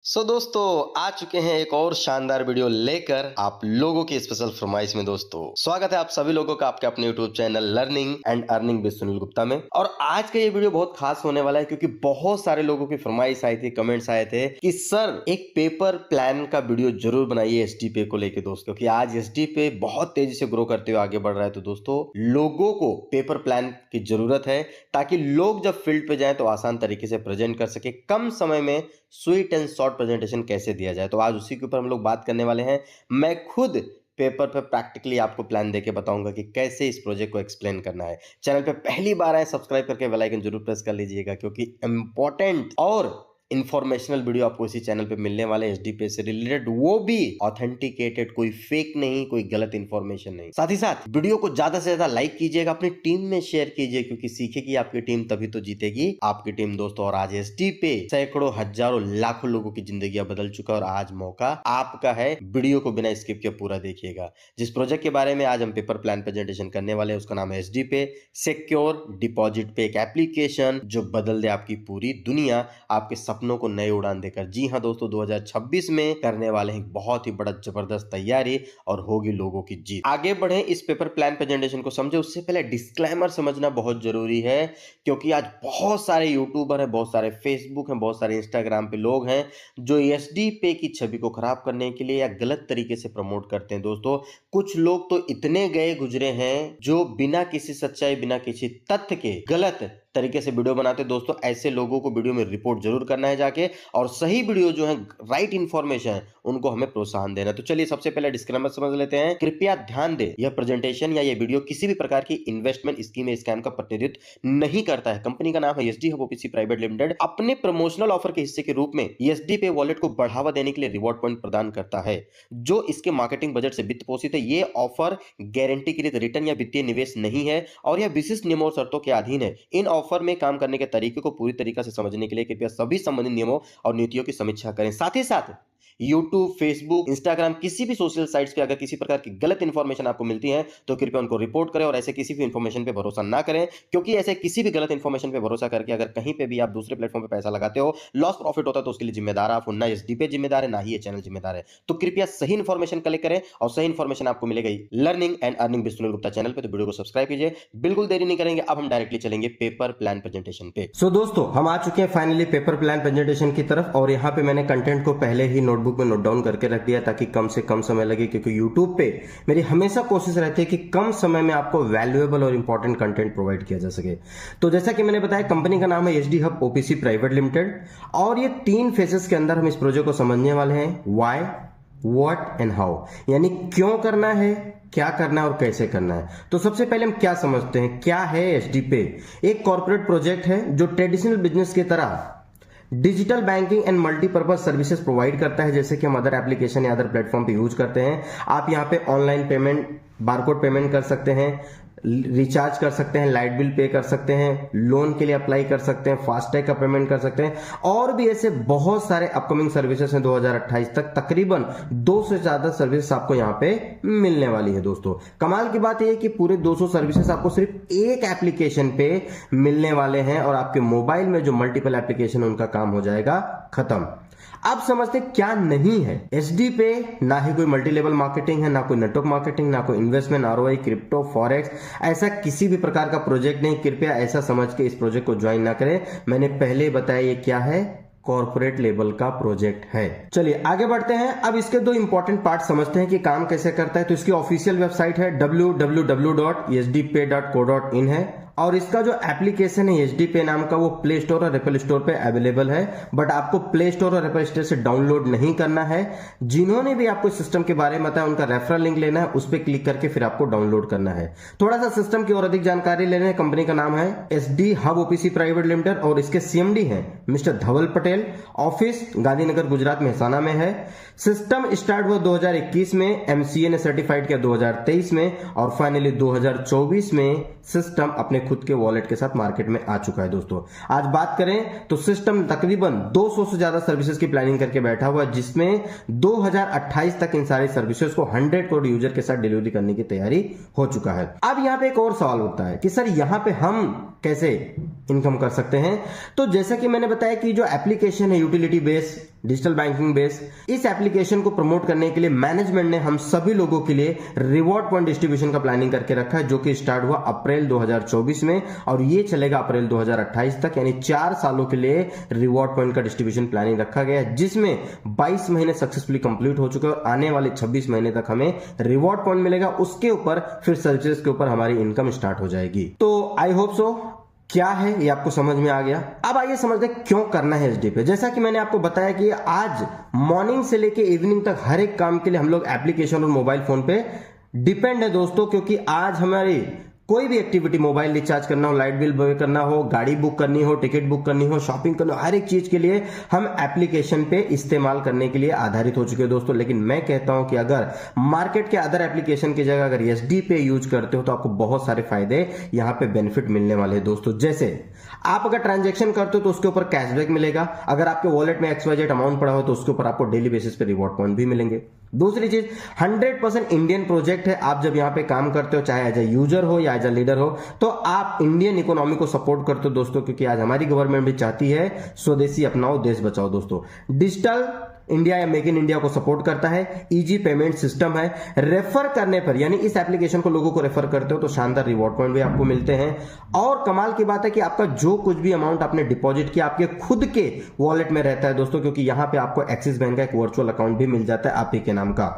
दोस्तों आ चुके हैं एक और शानदार वीडियो लेकर आप लोगों की स्पेशल फरमाइश में। दोस्तों स्वागत है आप सभी लोगों का आपके अपने YouTube channel learning and earning with Sunil Gupta में। और आज का ये वीडियो बहुत खास होने वाला है क्योंकि बहुत सारे लोगों की फरमाइश आई थी, कमेंट्स आए थे कि सर एक पेपर प्लान का वीडियो जरूर बनाइए एसडी पे को लेकर दोस्तों, क्योंकि आज एसडी पे बहुत तेजी से ग्रो करते हुए आगे बढ़ रहा है। तो दोस्तों लोगों को पेपर प्लान की जरूरत है ताकि लोग जब फील्ड पे जाए तो आसान तरीके से प्रेजेंट कर सके, कम समय में स्वीट एंड शॉर्ट प्रेजेंटेशन कैसे दिया जाए। तो आज उसी के ऊपर हम लोग बात करने वाले हैं। मैं खुद पेपर पे प्रैक्टिकली आपको प्लान देके बताऊंगा कि कैसे इस प्रोजेक्ट को एक्सप्लेन करना है। चैनल पे पहली बार आए सब्सक्राइब करके बेल आइकन जरूर प्रेस कर लीजिएगा, क्योंकि इंपॉर्टेंट और इंफॉर्मेशनल वीडियो आपको इसी चैनल पे मिलने वाले एसडी पे से रिलेटेड, वो भी ऑथेंटिकेटेड, कोई फेक नहीं, कोई गलत इंफॉर्मेशन नहीं। साथ ही साथ वीडियो को ज्यादा से ज्यादा लाइक कीजिएगा, अपनी टीम में शेयर कीजिए, क्योंकि सीखेगी आपकी टीम तभी तो जीतेगी आपकी टीम दोस्तों। और आज एसडी पे सैकड़ों हजारों लाखों लोगों की जिंदगी बदल चुका है और आज मौका आपका है। वीडियो को बिना स्किप के पूरा देखिएगा। जिस प्रोजेक्ट के बारे में आज हम पेपर प्लान प्रेजेंटेशन करने वाले हैं उसका नाम है एसडी पे, सिक्योर डिपॉजिट पे, एक एप्लीकेशन जो बदल दे आपकी पूरी दुनिया, आपके सपनों को नए उड़ान देकर। जी हां दोस्तों, 2026 में करने वाले हैं बहुत ही बड़ा जबरदस्त तैयारी और होगी लोगों की जीत। आगे बढ़े इस पेपर प्लान प्रेजेंटेशन को समझे उससे पहले डिस्क्लेमर समझना बहुत जरूरी है, क्योंकि आज बहुत सारे यूट्यूबर हैं, बहुत सारे फेसबुक हैं, बहुत सारे इंस्टाग्राम पे लोग हैं जो एसडी पे की छवि को खराब करने के लिए या गलत तरीके से प्रमोट करते हैं। दोस्तों कुछ लोग तो इतने गए गुजरे हैं जो बिना किसी सच्चाई, बिना किसी तथ्य के गलत तरीके से वीडियो बनाते हैं। दोस्तों ऐसे लोगों को वीडियो में रिपोर्ट जरूर करना है जाके, और सही वीडियो जो है, राइट इंफॉर्मेशन है, उनको हमें प्रोत्साहन देना है। तो चलिए सबसे पहले डिस्क्लेमर समझ लेते हैं। कृपया ध्यान दें, यह प्रेजेंटेशन या यह वीडियो किसी भी प्रकार की इन्वेस्टमेंट स्कीम या स्कैम का प्रतिनिधित्व नहीं करता है। कंपनी का नाम है SD hub OPC private limited, अपने प्रमोशनल ऑफर के हिस्से के रूप में एसडी पे वॉलेट को बढ़ावा देने के लिए रिवॉर्ड पॉइंट प्रदान करता है जो इसके मार्केटिंग बजट से वित्त पोषित है। यह ऑफर गारंटी के लिए रिटर्न या वित्तीय निवेश नहीं है और यह विशिष्ट नियमों और शर्तों के अधीन है। इन ऑफर में काम करने के तरीके को पूरी तरीके से समझने के लिए कृपया सभी संबंधित नियमों और नीतियों की समीक्षा करें। साथ ही साथ यूट्यूब, फेसबुक, इंस्टाग्राम, किसी भी सोशल साइट्स पे अगर किसी प्रकार की गलत इंफॉर्मेशन आपको मिलती है तो कृपया उनको रिपोर्ट करें और ऐसे किसी भी इंफॉर्मेशन पे भरोसा ना करें, क्योंकि ऐसे किसी भी गलत इंफॉर्मेशन पे भरोसा करके अगर कहीं पे भी आप दूसरे प्लेटफॉर्म पे पैसा लगाते हो, लॉस प्रॉफिट होता है, तो उसके लिए जिम्मेदार आप हो, ना एसडी पे जिम्मेदार है, ना ही ये चैनल जिम्मेदार है। तो कृपया सही इंफॉर्मेशन कलेक्ट करें और सही इंफॉर्मेशन आपको मिलेगी learning and earning with Sunil Gupta channel पे। तो वीडियो को सब्सक्राइब कीजिए, बिल्कुल देरी नहीं करेंगे। अब हम डायरेक्टली चलेंगे पेपर प्लान प्रेजेंटेशन पे। दोस्तों हम आ चुके हैं फाइनली पेपर प्लान प्रेजेंटेशन की तरफ, और यहाँ पे मैंने कंटेंट को पहले ही नोटबुक में नोट डाउन करके रख दिया ताकि कम से कम समय लगे, क्योंकि YouTube पे मेरी हमेशा कोशिश रहती है कि कम समय में आपको वैल्यूएबल और इंपॉर्टेंट कंटेंट प्रोवाइड किया जा सके। तो जैसा कि मैंने बताया, कंपनी का नाम है SD hub OPC private limited, और ये 3 फेजेस के अंदर हम इस प्रोजेक्ट को समझने वाले हैं। व्हाई, व्हाट एंड हाउ, यानी क्यों करना है, क्या करना है और कैसे करना है। तो सबसे पहले हम क्या समझते हैं, क्या है एसडी पे। एक कॉर्पोरेट प्रोजेक्ट है जो ट्रेडिशनल बिजनेस की तरह digital banking and multipurpose services provide करता है, जैसे कि हम अदर एप्लीकेशन या अदर प्लेटफॉर्म पे यूज करते हैं। आप यहाँ पे ऑनलाइन पेमेंट, बारकोड पेमेंट कर सकते हैं, रिचार्ज कर सकते हैं, लाइट बिल पे कर सकते हैं, लोन के लिए अप्लाई कर सकते हैं, फास्टैग का पेमेंट कर सकते हैं, और भी ऐसे बहुत सारे अपकमिंग सर्विसेज हैं 2028 तक। तकरीबन 200 से ज्यादा सर्विसेज आपको यहाँ पे मिलने वाली है। दोस्तों कमाल की बात यह है कि पूरे 200 सर्विसेज आपको सिर्फ एक एप्लीकेशन पे मिलने वाले हैं, और आपके मोबाइल में जो मल्टीपल एप्लीकेशन उनका काम हो जाएगा खत्म। अब समझते क्या नहीं है एसडी पे। ना ही कोई मल्टी लेवल मार्केटिंग है, ना कोई नेटवर्क मार्केटिंग, ना कोई इन्वेस्टमेंट, आरओआई, क्रिप्टो, फॉरेक्स, ऐसा किसी भी प्रकार का प्रोजेक्ट नहीं। कृपया ऐसा समझ के इस प्रोजेक्ट को ज्वाइन ना करें। मैंने पहले बताया ये क्या है, कॉर्पोरेट लेवल का प्रोजेक्ट है। चलिए आगे बढ़ते हैं। अब इसके 2 इंपॉर्टेंट पार्ट समझते हैं कि काम कैसे करता है। तो इसकी ऑफिशियल वेबसाइट है www.sdpay.co.in है, और इसका जो एप्लीकेशन है एसडी पे नाम का, वो प्ले स्टोर और एप्पल स्टोर पे अवेलेबल है, बट आपको प्ले स्टोर और एप्पल स्टोर से डाउनलोड नहीं करना है। जिन्होंने भी आपको सिस्टम के बारे में बताया उनका रेफरल लिंक लेना है, उस पर क्लिक करके फिर आपको डाउनलोड करना है। थोड़ा सा सिस्टम की और अधिक जानकारी लेने हैं। कंपनी का नाम है SD hub OPC private limited, और इसके सीएमडी हैं मिस्टर धवल पटेल। ऑफिस गांधीनगर गुजरात मेहसाना में है। सिस्टम स्टार्ट हुआ 2021 में, एमसीए ने सर्टिफाइड किया 2023 में, और फाइनली 2024 में सिस्टम अपने खुद के वॉलेट के साथ मार्केट में आ चुका है। दोस्तों आज बात करें तो सिस्टम तकरीबन 200 से ज्यादा सर्विसेज की प्लानिंग करके बैठा हुआ है, जिसमें 2028 तक इन सारी सर्विसेज को 100 करोड़ यूजर के साथ डिलीवरी करने की तैयारी हो चुका है। अब यहां पे एक और सवाल होता है कि सर यहां पे हम कैसे इनकम कर सकते हैं। तो जैसा कि मैंने बताया कि जो एप्लीकेशन है utility base, digital banking base, इस एप्लीकेशन को प्रमोट करने के लिए मैनेजमेंट ने हम सभी लोगों के लिए रिवॉर्ड पॉइंट डिस्ट्रीब्यूशन का प्लानिंग करके रखा है, जो कि स्टार्ट हुआ अप्रैल 2024 में और ये चलेगा अप्रैल 2028 तक, यानी 4 सालों के लिए रिवॉर्ड पॉइंट का डिस्ट्रीब्यूशन प्लानिंग रखा गया है, जिसमें 22 महीने सक्सेसफुली कंप्लीट हो चुके हैं और आने वाले 26 महीने तक हमें रिवॉर्ड पॉइंट मिलेगा। उसके ऊपर फिर सर्विसेज के ऊपर हमारी इनकम स्टार्ट हो जाएगी। तो आई होप सो क्या है ये आपको समझ में आ गया। अब आइए समझते हैं क्यों करना है एचडी पे। जैसा कि मैंने आपको बताया कि आज मॉर्निंग से लेके इवनिंग तक हर एक काम के लिए हम लोग एप्लीकेशन और मोबाइल फोन पे डिपेंड है दोस्तों, क्योंकि आज हमारी कोई भी एक्टिविटी, मोबाइल रिचार्ज करना हो, लाइट बिल पे करना हो, गाड़ी बुक करनी हो, टिकट बुक करनी हो, शॉपिंग करनी हो, हर एक चीज के लिए हम एप्लीकेशन पे इस्तेमाल करने के लिए आधारित हो चुके हैं दोस्तों। लेकिन मैं कहता हूं कि अगर मार्केट के अदर एप्लीकेशन की जगह अगर एसडी पे यूज करते हो तो आपको बहुत सारे फायदे यहां पे बेनिफिट मिलने वाले हैं दोस्तों। जैसे आप अगर ट्रांजेक्शन करते हो तो उसके ऊपर कैशबैक मिलेगा, अगर आपके वॉलेट में XYZ अमाउंट पड़ा हो तो उसके ऊपर आपको डेली बेसिस पे रिवॉर्ड पॉइंट भी मिलेंगे। दूसरी चीज, 100% इंडियन प्रोजेक्ट है। आप जब यहां पे काम करते हो, चाहे एज ए यूजर हो या एज ए लीडर हो, तो आप इंडियन इकोनॉमी को सपोर्ट करते हो दोस्तों, क्योंकि आज हमारी गवर्नमेंट भी चाहती है स्वदेशी अपनाओ देश बचाओ दोस्तों। डिजिटल इंडिया या मेक इन इंडिया को सपोर्ट करता है, इजी पेमेंट सिस्टम है। रेफर करने पर, यानी इस एप्लीकेशन को लोगों को रेफर करते हो तो शानदार रिवॉर्ड पॉइंट भी आपको मिलते हैं। और कमाल की बात है कि आपका जो कुछ भी अमाउंट आपने डिपॉजिट किया आपके खुद के वॉलेट में रहता है दोस्तों, क्योंकि यहां पे आपको एक्सिस बैंक का एक वर्चुअल अकाउंट भी मिल जाता है आप ही के नाम का।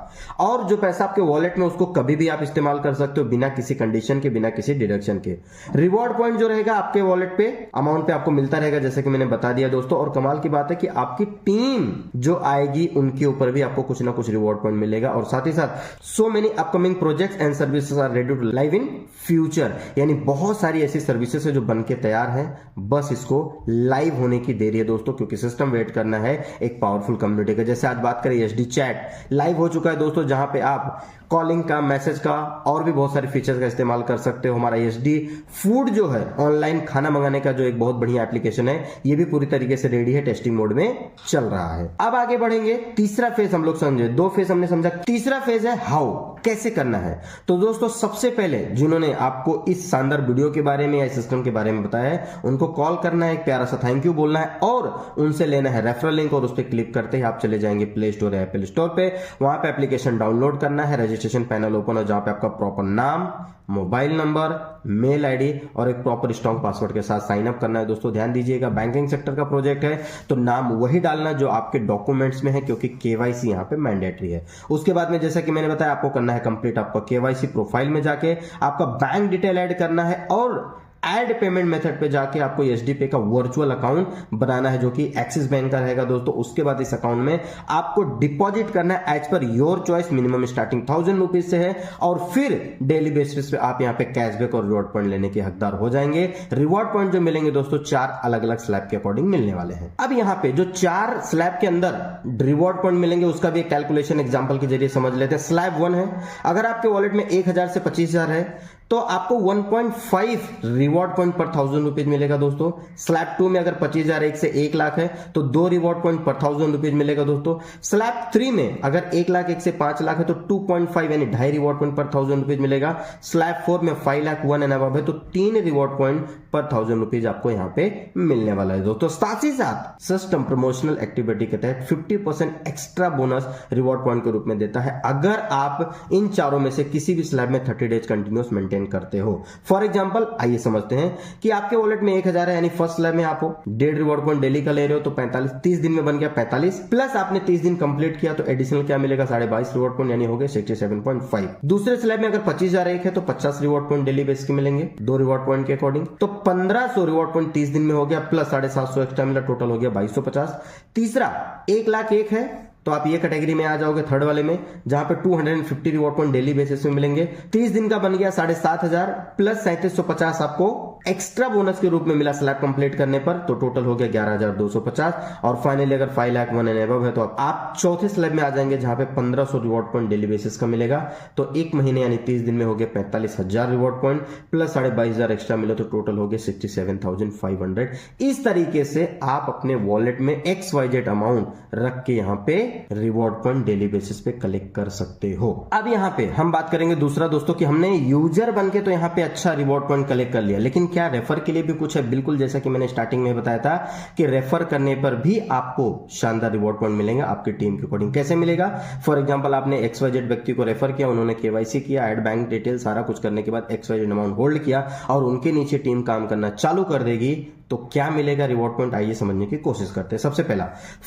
और जो पैसा आपके वॉलेट में उसको कभी भी आप इस्तेमाल कर सकते हो बिना किसी कंडीशन के, बिना किसी डिडक्शन के। रिवॉर्ड पॉइंट जो रहेगा आपके वॉलेट पे अमाउंट पे आपको मिलता रहेगा, जैसे कि मैंने बता दिया दोस्तों। और कमाल की बात है कि आपकी टीम जो आएगी उनके ऊपर भी आपको कुछ ना कुछ रिवॉर्ड पॉइंट मिलेगा। और साथ ही साथ so many upcoming projects and services are ready to live in future, यानी बहुत सारी ऐसी सर्विसेज है जो बन के तैयार है, बस इसको लाइव होने की देरी है दोस्तों, क्योंकि सिस्टम वेट करना है एक पावरफुल कम्युनिटी का। जैसे आज बात करें एचडी चैट लाइव हो चुका है दोस्तों, जहां पे आप कॉलिंग का, मैसेज का और भी बहुत सारे फीचर्स का इस्तेमाल कर सकते हो। हमारा एचडी फूड जो है, ऑनलाइन खाना मंगाने का जो एक बहुत बढ़िया एप्लीकेशन है, ये भी पूरी तरीके से रेडी है, टेस्टिंग मोड में चल रहा है। अब आगे बढ़ेंगे, तीसरा फेज हम लोग समझे, 2 फेज हमने समझा, तीसरा फेज है हाउ, कैसे करना है। तो दोस्तों सबसे पहले जिन्होंने आपको इस शानदार वीडियो के बारे में या सिस्टम के बारे में बताया है, उनको कॉल करना है, एक प्यारा सा थैंक यू बोलना है और उनसे लेना है रेफरल लिंक, और उस पर क्लिक करते ही आप चले जाएंगे प्ले स्टोर या एप्पल स्टोर पे। वहां पे एप्लीकेशन डाउनलोड करना है, रजिस्ट्रेशन पैनल ओपन हो, जहां पे आपका प्रॉपर नाम, मोबाइल नंबर, मेल आईडी और एक प्रॉपर स्ट्रॉन्ग पासवर्ड के साथ साइन अप करना है दोस्तों। ध्यान दीजिएगा, बैंकिंग सेक्टर का प्रोजेक्ट है तो नाम वही डालना जो आपके डॉक्यूमेंट्स में है, क्योंकि केवाईसी यहां पे मैंडेटरी है। उसके बाद में जैसा कि मैंने बताया आपको करना है कंप्लीट आपका केवाईसी, प्रोफाइल में जाके आपका बैंक डिटेल ऐड करना है और ऐड पेमेंट मेथड पे जाके आपको एचडी पे का वर्चुअल अकाउंट बनाना है, जो कि एक्सिस बैंक का रहेगा दोस्तों। उसके बाद इस अकाउंट में आपको डिपॉजिट करना है as per your choice, minimum starting 1000 rupees से है, और फिर डेली बेसिस पे आप यहाँ पे कैशबैक और रिवॉर्ड पॉइंट लेने के हकदार हो जाएंगे। रिवॉर्ड पॉइंट जो मिलेंगे दोस्तों 4 अलग अलग स्लैब के अकॉर्डिंग मिलने वाले हैं। अब यहाँ पे जो 4 स्लैब के अंदर रिवॉर्ड पॉइंट मिलेंगे उसका भी एक कैलकुलेशन एग्जाम्पल के जरिए समझ लेते हैं। स्लैब 1 है, अगर आपके वॉलेट में 1000 से 25000 है तो आपको 1.5 रिवॉर्ड पॉइंट पर 1000 रुपीज मिलेगा दोस्तों। स्लैब 2 में अगर 25000 1 से 1 लाख है तो 2 रिवॉर्ड पॉइंट पर 1000 रुपीज मिलेगा दोस्तों। स्लैब 3 में अगर 1 लाख 1 से 5 लाख है तो 2.5 यानी 2.5 रिवॉर्ड पॉइंट पर 1000 रुपीज मिलेगा। स्लैब 4 में 5 लाख 1 एंड अबव है तो 3 रिवॉर्ड पॉइंट पर 1000 रुपीज आपको यहां पे मिलने वाला है दोस्तों। साथ ही साथ सिस्टम प्रमोशनल एक्टिविटी के तहत 50% एक्स्ट्रा बोनस रिवॉर्ड पॉइंट के रूप में देता है, अगर आप इन चारों में से किसी भी स्लैब में 30 डेज कंटिन्यूस मेंटेन करते हो। फॉर एग्जांपल आइए समझते हैं कि आपके वॉलेट में 1000 है, यानी फर्स्ट स्लैब में आप 1.5 रिवॉर्ड पॉइंट डेली का ले रहे हो तो 45, 30 दिन में बन गया 45, प्लस आपने 30 दिन कंप्लीट किया तो एडिशनल क्या मिलेगा 22.5 रिवॉर्ड पॉइंट, यानी हो गए 67.5। दूसरे स्लैब में अगर 25000 एक है तो 50 रिवॉर्ड पॉइंट डेली बेस के मिलेंगे 2 रिवॉर्ड पॉइंट के अकॉर्डिंग, तो 1500 रिवॉर्ड पॉइंट 30 दिन में हो गया, प्लस 750 एक्स्ट्रा मिला, टोटल हो गया 2250। तीसरा 1 लाख 1 है तो आप ये कैटेगरी में आ जाओगे थर्ड वाले में, जहां पे 250 रिवॉर्ड पॉइंट डेली बेसिस में मिलेंगे। 30 दिन का बन गया 7500 प्लस 3750 आपको एक्स्ट्रा बोनस के रूप में मिला स्लैब कंप्लीट करने पर, तो टोटल हो गया 11250। और फाइनली अगर 5 लाख 1 एंड अबव है तो आप चौथे स्लैब में आ जाएंगे जहां पे 1500 रिवॉर्ड पॉइंट डेली बेसिस का मिलेगा, तो 1 महीने यानी 30 दिन में हो गए 45000 रिवॉर्ड पॉइंट प्लस 22500 एक्स्ट्रा मिले तो टोटल हो गए 67500। इस तरीके से आप अपने वॉलेट में XYZ अमाउंट रख के यहां पे रिवॉर्ड पॉइंट डेली बेसिस पे कलेक्ट कर सकते हो। अब यहाँ पे हम बात करेंगे दूसरा दोस्तों कि हमने यूजर बन के तो यहाँ पे अच्छा रिवॉर्ड पॉइंट कलेक्ट कर लिया, लेकिन क्या रेफर के लिए भी कुछ है? बिल्कुल, जैसा कि मैंने स्टार्टिंग में बताया था कि रेफर करने पर भी आपको शानदार रिवॉर्ड पॉइंट मिलेंगे आपकी टीम के अकॉर्डिंग। कैसे मिलेगा? फॉर एग्जांपल आपने XYZ व्यक्ति को रेफर किया, उन्होंने KYC किया, ऐड बैंक डिटेल सारा कुछ करने के बाद XYZ अमाउंट होल्ड किया और उनके नीचे टीम काम करना चालू कर देगी, तो क्या मिलेगा रिवॉर्ड पॉइंट? आइए समझने की कोशिश करते हैं। सबसे पहला,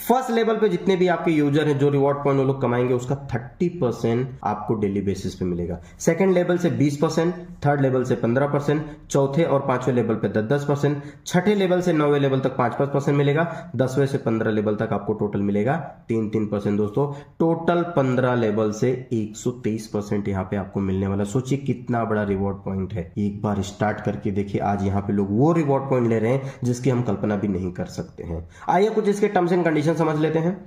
फर्स्ट लेवल पे जितने भी आपके यूजर हैं जो रिवॉर्ड पॉइंट वो लोग कमाएंगे उसका 30% आपको डेली बेसिस पे मिलेगा। सेकंड लेवल से 20%, थर्ड लेवल से 15%, चौथे और पांचवें लेवल पे 10-10%, छठे लेवल से 9वें लेवल तक 5-5% मिलेगा, 10वें से 15 लेवल तक आपको टोटल मिलेगा 3-3% दोस्तों। टोटल 15 लेवल से 123% यहाँ पे आपको मिलने वाला। सोचिए कितना बड़ा रिवॉर्ड पॉइंट है। एक बार स्टार्ट करके देखिए, आज यहाँ पे लोग वो रिवॉर्ड पॉइंट ले रहे हैं जिसकी हम कल्पना भी नहीं कर सकते हैं। आइए कुछ इसके टर्म्स एंड कंडीशन समझ लेते हैं।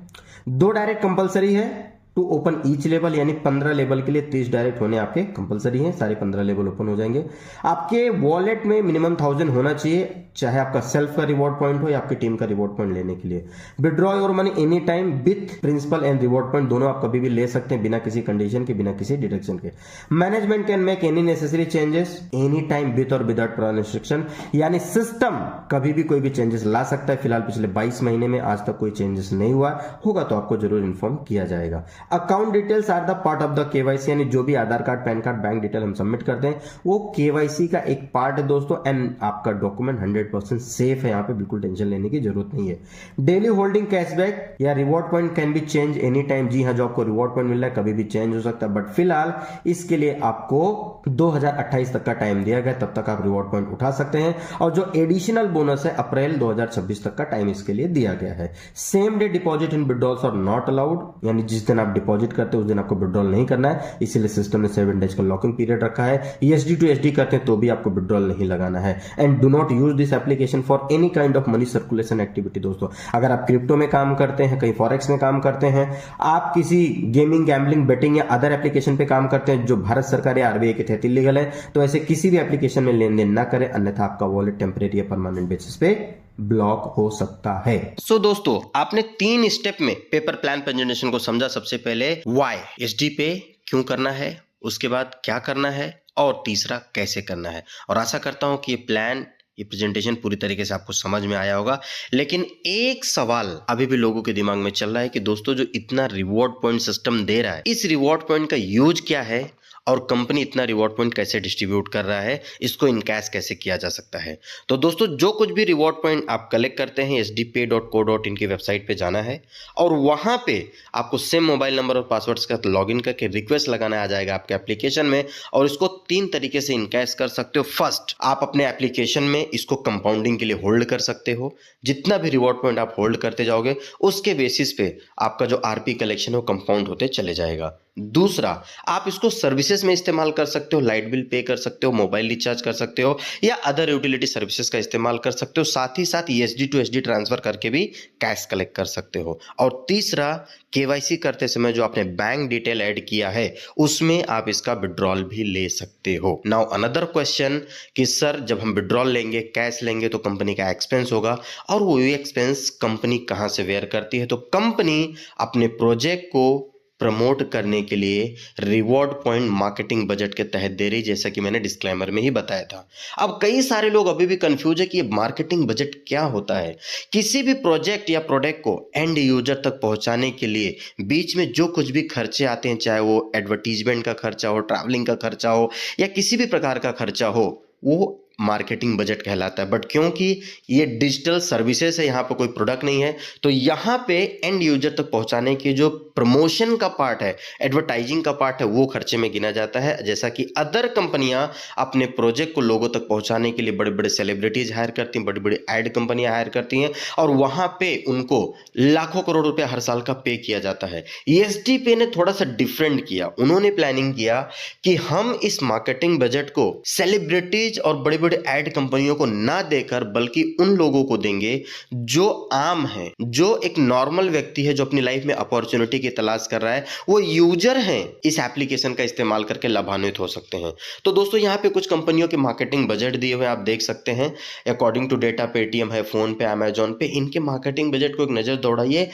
2 डायरेक्ट कंपलसरी है टू ओपन ईच लेवल, यानी 15 लेवल के लिए 30 डायरेक्ट होने आपके कंपलसरी हैं। सारे 15 लेवल ओपन हो जाएंगे। आपके वॉलेट में मिनिमम 1000 होना चाहिए, चाहे आपका सेल्फ का रिवॉर्ड पॉइंट हो या आपकी टीम का रिवॉर्ड पॉइंट लेने के लिए। Withdraw your money any time with principal and reward point, दोनों आप कभी भी ले सकते हैं बिना किसी कंडीशन के, बिना किसी डिडक्शन के। Management can make any necessary changes any time with और विदाउट प्रायर इंस्ट्रक्शन, यानी सिस्टम कभी भी कोई भी चेंजेस ला सकता है। फिलहाल पिछले 22 महीने में आज तक कोई चेंजेस नहीं हुआ, होगा तो आपको जरूर इन्फॉर्म किया जाएगा। Account details are the part of the KYC, यानी जो भी Aadhaar card, PAN card, bank detail हम सबमिट करते हैं वो KYC का एक पार्ट है दोस्तों। एंड आपका डॉक्यूमेंट 100% सेफ है, यहाँ पे बिल्कुल टेंशन लेने की जरूरत नहीं है। डेली होल्डिंग कैशबैक या reward point can be change any time. जी हाँ, जो आपको रिवॉर्ड पॉइंट मिल रहा है कभी भी चेंज हो सकता है, बट फिलहाल इसके लिए आपको 2028 तक का टाइम दिया गया, तब तक आप रिवॉर्ड पॉइंट उठा सकते हैं। और जो एडिशनल बोनस है अप्रैल 2026 तक का टाइम इसके लिए दिया गया है। Same day deposit in withdrawals are not allowed, यानी जिस दिन आप डिपॉजिट करते हैं उस दिन आपको विड्रॉल नहीं करना है, इसीलिए सिस्टम ने 7 डेज का लॉकिंग पीरियड रखा है। ESD टू SD करते हैं तो भी आपको विड्रॉल नहीं लगाना है। And do not use this application for any kind of money circulation activity. दोस्तों अगर आप क्रिप्टो में काम करते हैं, कहीं फॉरेक्स में काम करते हैं, आप किसी गेमिंग, गैम्बलिंग, बेटिंग या अदर एप्लीकेशन पे काम करते हैं जो भारत सरकार या RBI के तहत इलीगल है, तो ऐसे किसी भी एप्लीकेशन में लेन देन ना करें, अन्यथा आपका वॉलेट टेम्परेरी या परमानेंट बेसिस पे ब्लॉक हो सकता है। सो दोस्तों, आपने 3 स्टेप में पेपर प्लान प्रेजेंटेशन को समझा। सबसे पहले व्हाई, SD पे क्यों करना है, उसके बाद क्या करना है, और तीसरा कैसे करना है। और आशा करता हूं कि ये प्लान, ये प्रेजेंटेशन पूरी तरीके से आपको समझ में आया होगा। लेकिन एक सवाल अभी भी लोगों के दिमाग में चल रहा है कि दोस्तों जो इतना रिवॉर्ड पॉइंट सिस्टम दे रहा है, इस रिवॉर्ड पॉइंट का यूज क्या है और कंपनी इतना रिवॉर्ड पॉइंट कैसे डिस्ट्रीब्यूट कर रहा है, इसको इनकैश कैसे किया जा सकता है। तो दोस्तों जो कुछ भी रिवॉर्ड पॉइंट आप कलेक्ट करते हैं, sdpay.co.in की वेबसाइट पे जाना है और वहां पे आपको सेम मोबाइल नंबर और पासवर्ड के साथ लॉगिन करके रिक्वेस्ट लगाना आ जाएगा आपके एप्लीकेशन में, और इसको 3 तरीके से इनकैश कर सकते हो। फर्स्ट, आप अपने एप्लीकेशन में इसको कंपाउंडिंग के लिए होल्ड कर सकते हो। जितना भी रिवॉर्ड पॉइंट आप होल्ड करते जाओगे उसके बेसिस पे आपका जो RP कलेक्शन है वो कंपाउंड होते चले जाएगा। दूसरा, आप इसको सर्विसेज में इस्तेमाल कर सकते हो, लाइट बिल पे कर सकते हो, मोबाइल रिचार्ज कर सकते हो या अदर यूटिलिटी सर्विसेज का इस्तेमाल कर सकते हो। साथ ही साथ ESD टू SD ट्रांसफर करके भी कैश कलेक्ट कर सकते हो। और तीसरा, KYC करते समय जो आपने बैंक डिटेल ऐड किया है उसमें आप इसका विड्रॉल भी ले सकते हो। नाउ अनदर क्वेश्चन कि सर जब हम विड्रॉल लेंगे, कैश लेंगे तो कंपनी का एक्सपेंस होगा, और वो एक्सपेंस कंपनी कहां से वेयर करती है? तो कंपनी अपने प्रोजेक्ट को प्रमोट करने के लिए रिवॉर्ड पॉइंट मार्केटिंग बजट के तहत दे रही, जैसा कि मैंने डिस्क्लेमर में ही बताया था। अब कई सारे लोग अभी भी कंफ्यूज है कि ये मार्केटिंग बजट क्या होता है। किसी भी प्रोजेक्ट या प्रोडक्ट को एंड यूजर तक पहुंचाने के लिए बीच में जो कुछ भी खर्चे आते हैं, चाहे वो एडवर्टीजमेंट का खर्चा हो, ट्रैवलिंग का खर्चा हो या किसी भी प्रकार का खर्चा हो, वो मार्केटिंग बजट कहलाता है। बट क्योंकि ये डिजिटल सर्विसेज है, यहाँ पे कोई प्रोडक्ट नहीं है, तो यहाँ पे एंड यूजर तक पहुंचाने की जो प्रमोशन का पार्ट है, एडवर्टाइजिंग का पार्ट है, वो खर्चे में गिना जाता है। जैसा कि अदर कंपनियां अपने प्रोजेक्ट को लोगों तक पहुंचाने के लिए बड़े बड़े सेलिब्रिटीज हायर करती हैं, बड़ी बड़ी एड कंपनियां हायर करती हैं और वहां पे उनको लाखों करोड़ रुपए हर साल का पे किया जाता है। ESD पे ने थोड़ा सा डिफरेंट किया। उन्होंने प्लानिंग किया कि हम इस मार्केटिंग बजट को सेलिब्रिटीज और बड़े एड कंपनियों को ना देकर बल्कि उन लोगों को देंगे जो आम है, जो एक नॉर्मल व्यक्ति है, जो अपनी लाइफ में अपॉर्चुनिटी की तलाश कर रहा है, वो यूजर हैं, इस एप्लीकेशन का इस्तेमाल करके लाभान्वित हो सकते हैं। तो दोस्तों यहाँ पे कुछ कंपनियों के मार्केटिंग बजट दिए हुए आप देख सकते हैं। अकॉर्डिंग टू डेटा पेटीएम है, फोन पे, अमेजॉन पे, इनके मार्केटिंग बजट को एक नजर दौड़ाइए।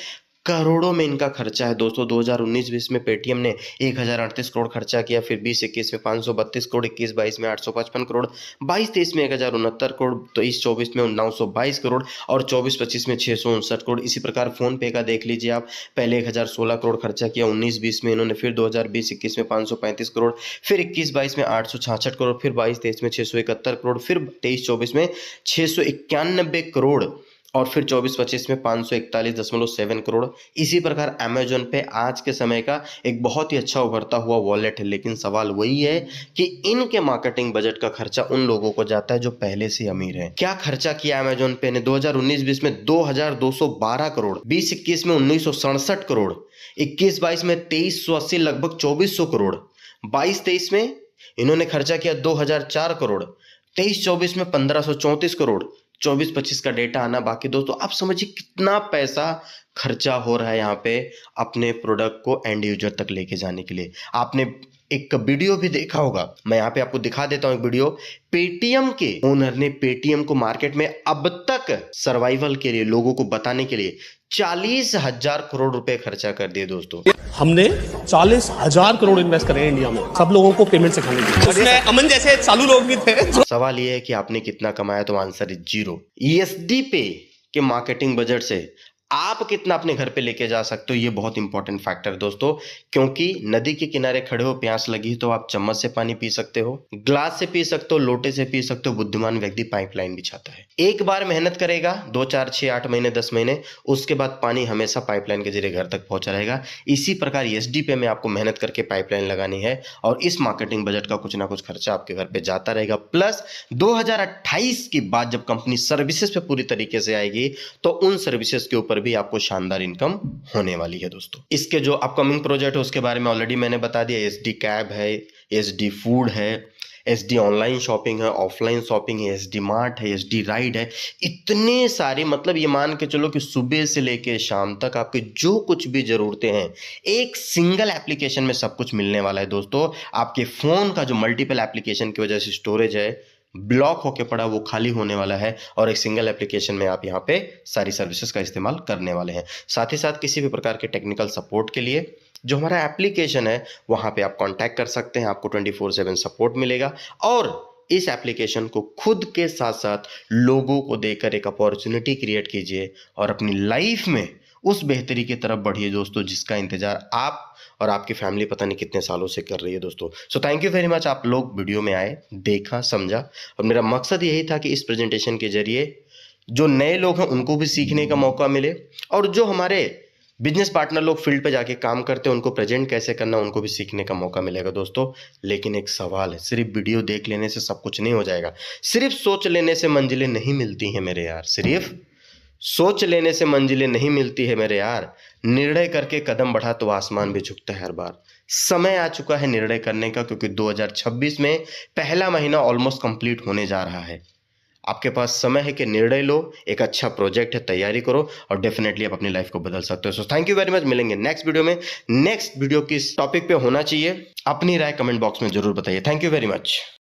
करोड़ों में इनका खर्चा है दोस्तों। 2019-20 में पेटीएम ने 1038 करोड़ खर्चा किया, फिर 20-21 में 532 करोड़, 21-22 में 855 करोड़, 22-23 में 1069 करोड़, 23-24 में 922 करोड़ और 24-25 में 659 करोड़। इसी प्रकार फोन पे का देख लीजिए आप, पहले 1016 करोड़ खर्चा किया 19-20 में इन्होंने, फिर 2020-21 में 535 करोड़, फिर 21-22 में 866 करोड़, फिर 22-23 में 671 करोड़, फिर 23-24 में 691 करोड़ और फिर 24-25 में 541.7 करोड़। इसी प्रकार अमेजोन पे आज के समय का एक बहुत ही अच्छा उभरता हुआ वॉलेट है, लेकिन सवाल वही है कि इनके मार्केटिंग बजट का खर्चा उन लोगों को जाता है जो पहले से अमीर हैं। क्या खर्चा किया अमेजोन पे ने? 2019-20 में 2212 करोड़, 20-21 में 1967 करोड़, 21-22 में 2380 लगभग 2400 करोड़, 22-23 में इन्होंने खर्चा किया 2004 करोड़, 23-24 में 1534 करोड़, 24-25 का डेटा आना बाकी। दोस्तों आप समझिए कितना पैसा खर्चा हो रहा है यहाँ पे अपने प्रोडक्ट को एंड यूजर तक लेके जाने के लिए। आपने एक वीडियो भी देखा होगा, मैं यहाँ पे आपको दिखा देता हूँ एक वीडियो। पेटीएम के ओनर ने पेटीएम को मार्केट में अब तक सर्वाइवल के लिए, लोगों को बताने के लिए 40,000 करोड़ रुपए खर्चा कर दिए दोस्तों। हमने 40,000 करोड़ इन्वेस्ट करे इंडिया में, सब लोगों को पेमेंट सिखाने के लिए। उसमें अमन जैसे चालू लोग भी थे। सवाल ये है कि आपने कितना कमाया, तो आंसर इज 0। ईएसडी पे के मार्केटिंग बजट से आप कितना अपने घर पे लेके जा सकते हो, ये बहुत इंपॉर्टेंट फैक्टर है दोस्तों। क्योंकि नदी के किनारे खड़े हो, प्यास लगी तो आप चम्मच से पानी पी सकते हो, ग्लास से पी सकते हो, लोटे से पी सकते हो। बुद्धिमान व्यक्ति पाइपलाइन बिछाता है। एक बार मेहनत करेगा 2, 4, 6, 8 महीने, 10 महीने, उसके बाद पानी हमेशा पाइपलाइन के जरिए घर तक पहुंचा रहेगा। इसी प्रकार ईएसडी पे में आपको मेहनत करके पाइपलाइन लगानी है और इस मार्केटिंग बजट का कुछ ना कुछ खर्चा आपके घर पे जाता रहेगा। प्लस 2028 के बाद जब कंपनी सर्विसेज पे पूरी तरीके से आएगी तो उन सर्विसेज के ऊपर भी आपको शानदार इनकम होने वाली है दोस्तों। इसके जो अपकमिंग प्रोजेक्ट है उसके बारे में ऑलरेडी मैंने बता दिया। एसडी कैब है, एसडी फूड है, एसडी ऑनलाइन शॉपिंग है, ऑफलाइन शॉपिंग है, एसडी मार्ट है, एसडी राइड है। इतने सारे, मतलब ये मान के चलो कि सुबह से लेके शाम तक आपके जो कुछ भी जरूरतें हैं एक सिंगल एप्लीकेशन में सब कुछ मिलने वाला है दोस्तों। आपके फोन का जो मल्टीपल एप्लीकेशन की वजह से स्टोरेज है ब्लॉक होके पड़ा, वो खाली होने वाला है और एक सिंगल एप्लीकेशन में आप यहाँ पे सारी सर्विसेज का इस्तेमाल करने वाले हैं। साथ ही साथ किसी भी प्रकार के टेक्निकल सपोर्ट के लिए जो हमारा एप्लीकेशन है वहाँ पे आप कांटेक्ट कर सकते हैं, आपको 24/7 सपोर्ट मिलेगा। और इस एप्लीकेशन को खुद के साथ साथ लोगों को देकर एक अपॉर्चुनिटी क्रिएट कीजिए और अपनी लाइफ में उस बेहतरी की तरफ बढ़िए दोस्तों, जिसका इंतजार आप और आपकी फैमिली पता नहीं कितने सालों से कर रही है दोस्तों। So thank you very much, आप लोग वीडियो में आए, देखा, समझा और मेरा मकसद यही था कि इस प्रेजेंटेशन के जरिए जो नए लोग हैं उनको भी सीखने का मौका मिले और जो हमारे बिजनेस पार्टनर लोग फील्ड पे जाके काम करते हैं उनको प्रेजेंट कैसे करना उनको भी सीखने का मौका मिलेगा दोस्तों। लेकिन एक सवाल है, सिर्फ वीडियो देख लेने से सब कुछ नहीं हो जाएगा, सिर्फ सोच लेने से मंजिलें नहीं मिलती हैं मेरे यार, सिर्फ सोच लेने से मंजिलें नहीं मिलती है मेरे यार। निर्णय करके कदम बढ़ा तो आसमान भी झुकता है हर बार। समय आ चुका है निर्णय करने का, क्योंकि 2026 में पहला महीना ऑलमोस्ट कंप्लीट होने जा रहा है। आपके पास समय है कि निर्णय लो, एक अच्छा प्रोजेक्ट है, तैयारी करो और डेफिनेटली आप अपनी लाइफ को बदल सकते हो। So thank you very much, मिलेंगे नेक्स्ट वीडियो में। नेक्स्ट वीडियो किस टॉपिक पे होना चाहिए अपनी राय कमेंट बॉक्स में जरूर बताइए। Thank you very much.